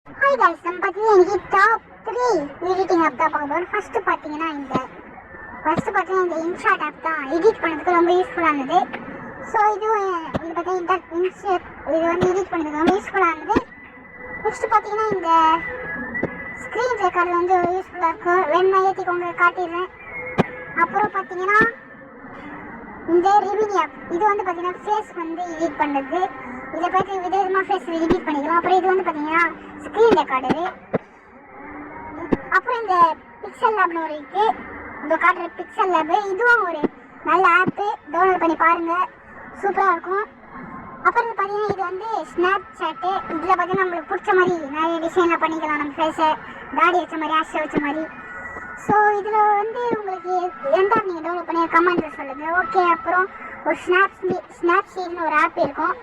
Hi guys, நம்ம பார்த்தீங்கன்னா இன்னைக்கு டாப் 3 எடிட்டிங் ஆப் தான் பார்க்க போறோம். ஃபர்ஸ்ட் பார்த்தீங்கன்னா இந்த இன்ஷாட் ஆப் தான் எடிட் பண்ணுறதுக்கு ரொம்ப யூஸ்ஃபுல்லானது. ஸோ இது பார்த்தீங்கன்னா இது வந்து எடிட் பண்ணுறதுக்கு ரொம்ப யூஸ்ஃபுல்லானது. நெக்ஸ்ட் பார்த்தீங்கன்னா இந்த ஸ்க்ரீன் ரெக்கார்டு வந்து யூஸ்ஃபுல்லாக இருக்கும். வேணுமா ஏற்றிக்கோங்க, காட்டிடுறேன். அப்புறம் பார்த்தீங்கன்னா இந்த ரிவினி ஆப், இது வந்து பார்த்தீங்கன்னா ஃபேஸ் வந்து எடிட் பண்ணுறது. இதை பார்த்து விதவிதமாக ஃபேஸ் எடிட் பண்ணிக்கலாம். அப்புறம் இது வந்து பார்த்தீங்கன்னா ஸ்க்ரீன் ரெக்கார்டு. அப்புறம் இந்த பிக்சல் லேப்னு ஒரு இருக்குது, இந்த காட்டுற பிக்சல் லேப். இதுவும் ஒரு நல்ல ஆப்பு, டவுன்லோட் பண்ணி பாருங்கள், சூப்பராக இருக்கும். அப்புறம் பார்த்தீங்கன்னா இது வந்து ஸ்னாப் சாட்டு. இதில் பார்த்தீங்கன்னா நம்மளுக்கு பிடிச்ச மாதிரி நிறைய டிசைன்லாம் பண்ணிக்கலாம். நம்ம ஃபேஸை தாடி வச்ச மாதிரி, ஆஷை வச்ச மாதிரி. ஸோ இதில் வந்து உங்களுக்கு எந்த ஆப் நீங்கள் டவுன்லோட் பண்ணி கமெண்ட்டில் சொல்லுங்கள். ஓகே. அப்புறம் ஒரு ஸ்னாப்சீட்னு ஒரு ஆப் இருக்கும்.